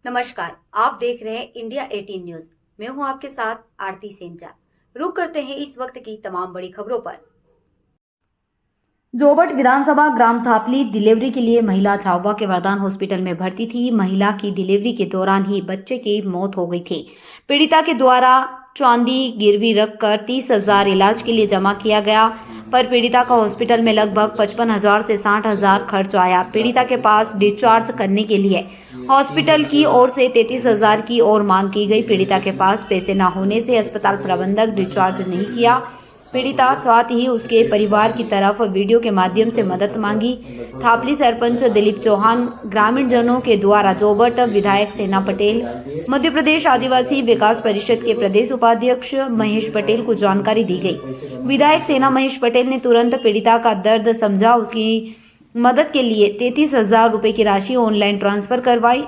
नमस्कार, आप देख रहे हैं इंडिया 18 न्यूज। मैं हूं आपके साथ आरती सेंचा। रुक करते हैं इस वक्त की तमाम बड़ी खबरों पर। जोबट विधानसभा ग्राम थापली डिलीवरी के लिए महिला झाबुआ के वरदान हॉस्पिटल में भर्ती थी। महिला की डिलीवरी के दौरान ही बच्चे की मौत हो गई थी। पीड़िता के द्वारा चांदी गिरवी रखकर 30,000 इलाज के लिए जमा किया गया, पर पीड़िता का हॉस्पिटल में लगभग 55,000 से 60,000 खर्च आया। पीड़िता के पास डिस्चार्ज करने के लिए हॉस्पिटल की ओर से 33,000 की और मांग की गई। पीड़िता के पास पैसे न होने से अस्पताल प्रबंधक डिस्चार्ज नहीं किया। पीड़िता साथ ही उसके परिवार की तरफ वीडियो के माध्यम से मदद मांगी। थापली सरपंच दिलीप चौहान, ग्रामीण जनों के द्वारा जोबट विधायक सेना पटेल, मध्य प्रदेश आदिवासी विकास परिषद के प्रदेश उपाध्यक्ष महेश पटेल को जानकारी दी गई। विधायक सेना महेश पटेल ने तुरंत पीड़िता का दर्द समझा। उसकी मदद के लिए 33,000 रुपए की राशि ऑनलाइन ट्रांसफर करवाई,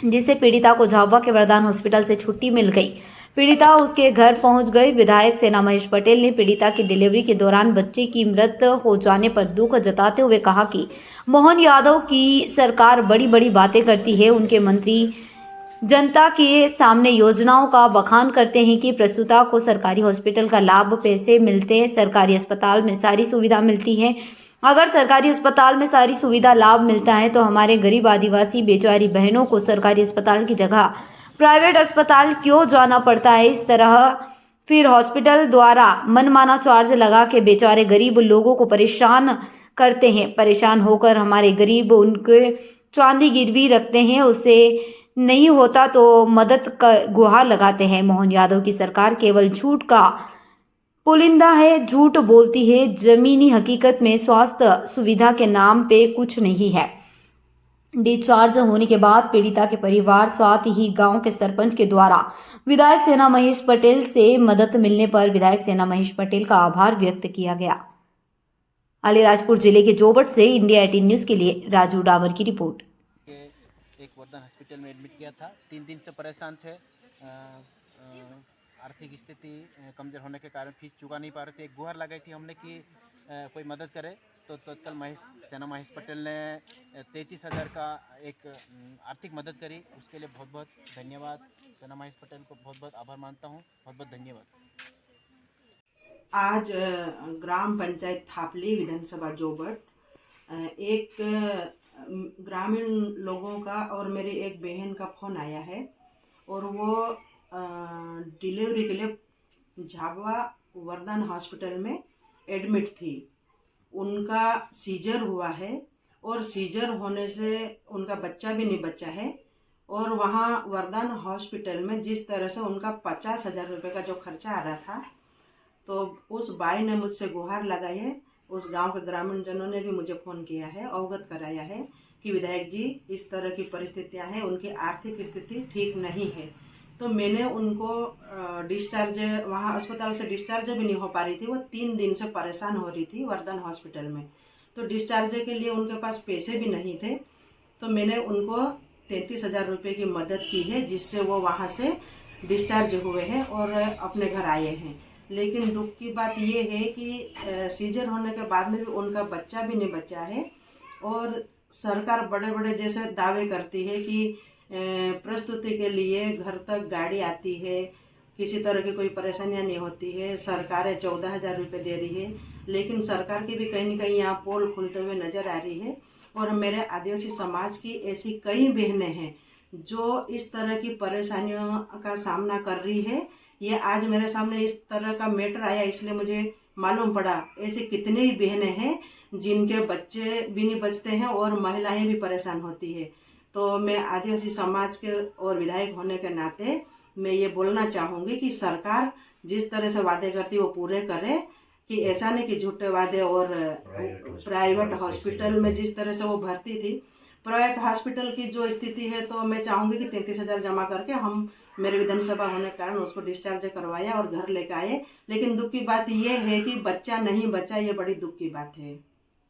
जिससे पीड़िता को झाबुआ के वरदान हॉस्पिटल से छुट्टी मिल गई। पीड़िता उसके घर पहुंच गई। विधायक सेना महेश पटेल ने पीड़िता की डिलीवरी के दौरान बच्चे की मृत हो जाने पर दुख जताते हुए कहा कि मोहन यादव की सरकार बड़ी बड़ी बातें करती है। उनके मंत्री जनता के सामने योजनाओं का बखान करते हैं कि प्रस्तुता को सरकारी हॉस्पिटल का लाभ पैसे मिलते हैं, सरकारी अस्पताल में सारी सुविधा मिलती है। अगर सरकारी अस्पताल में सारी सुविधा लाभ मिलता है तो हमारे गरीब आदिवासी बेचारी बहनों को सरकारी अस्पताल की जगह प्राइवेट अस्पताल क्यों जाना पड़ता है। इस तरह फिर हॉस्पिटल द्वारा मनमाना चार्ज लगा के बेचारे गरीब लोगों को परेशान करते हैं। परेशान होकर हमारे गरीब उनके चांदी गिरवी रखते हैं, उससे नहीं होता तो मदद का गुहार लगाते हैं। मोहन यादव की सरकार केवल झूठ का पुलिंदा है, झूठ बोलती है। जमीनी हकीकत में स्वास्थ्य सुविधा के नाम पे कुछ नहीं है। डिस्चार्ज होने के बाद पीड़िता के परिवार साथ ही गांव के सरपंच के द्वारा विधायक सेना महेश पटेल से मदद मिलने पर विधायक सेना महेश पटेल का आभार व्यक्त किया गया। अलीराजपुर जिले के जोबट से इंडिया 18 न्यूज के लिए राजू डावर की रिपोर्ट। एक वरदान हॉस्पिटल में एडमिट किया था। 3 दिन से परेशान थे। आर्थिक स्थिति कमज़ोर होने के कारण फीस चुका नहीं पा रहे थे। एक गुहार लगाई थी हमने कि कोई मदद करे, तो तत्काल महेश पटेल ने 33,000 का एक आर्थिक मदद करी। उसके लिए बहुत बहुत धन्यवाद। सेना महेश पटेल को बहुत बहुत आभार मानता हूँ। बहुत बहुत धन्यवाद। आज ग्राम पंचायत थापली विधानसभा जोबट एक ग्रामीण लोगों का और मेरी एक बहन का फ़ोन आया है, और वो डिलीवरी के लिए झाबुआ वरदान हॉस्पिटल में एडमिट थी। उनका सीजर हुआ है, और सीजर होने से उनका बच्चा भी नहीं बचा है। और वहाँ वरदान हॉस्पिटल में जिस तरह से उनका 50,000 रुपये का जो खर्चा आ रहा था, तो उस बाई ने मुझसे गुहार लगाई है। उस गांव के ग्रामीण जनों ने भी मुझे फ़ोन किया है, अवगत कराया है कि विधायक जी इस तरह की परिस्थितियां हैं, उनकी आर्थिक स्थिति ठीक नहीं है। तो मैंने उनको डिस्चार्ज, वहाँ अस्पताल से डिस्चार्ज भी नहीं हो पा रही थी। वो 3 दिन से परेशान हो रही थी वरदान हॉस्पिटल में, तो डिस्चार्ज के लिए उनके पास पैसे भी नहीं थे। तो मैंने उनको 33,000 रुपये की मदद की है, जिससे वो वहाँ से डिस्चार्ज हुए हैं और अपने घर आए हैं। लेकिन दुख की बात ये है कि सीजर होने के बाद में भी उनका बच्चा भी नहीं बचा है। और सरकार बड़े बड़े जैसे दावे करती है कि प्रस्तुति के लिए घर तक गाड़ी आती है, किसी तरह की कोई परेशानियां नहीं होती है, सरकारें 14,000 रुपये दे रही है। लेकिन सरकार की भी कहीं ना कहीं यहाँ पोल खुलते हुए नजर आ रही है। और मेरे आदिवासी समाज की ऐसी कई बहनें हैं जो इस तरह की परेशानियों का सामना कर रही है। ये आज मेरे सामने इस तरह का मैटर आया, इसलिए मुझे मालूम पड़ा ऐसी कितनी ही बहनें हैं जिनके बच्चे भी नहीं बचते हैं और महिलाएं भी परेशान होती है। तो मैं आदिवासी समाज के और विधायक होने के नाते मैं ये बोलना चाहूँगी कि सरकार जिस तरह से वादे करती है वो पूरे करे, कि ऐसा नहीं कि झूठे वादे। और प्राइवेट हॉस्पिटल में जिस तरह से वो भर्ती थी, प्राइवेट हॉस्पिटल की जो स्थिति है, तो मैं चाहूँगी कि 33,000 जमा करके हम मेरे विधानसभा होने के कारण उसको डिस्चार्ज करवाया और घर लेकर आए। लेकिन दुख की बात ये है कि बच्चा नहीं बचा, ये बड़ी दुख की बात है।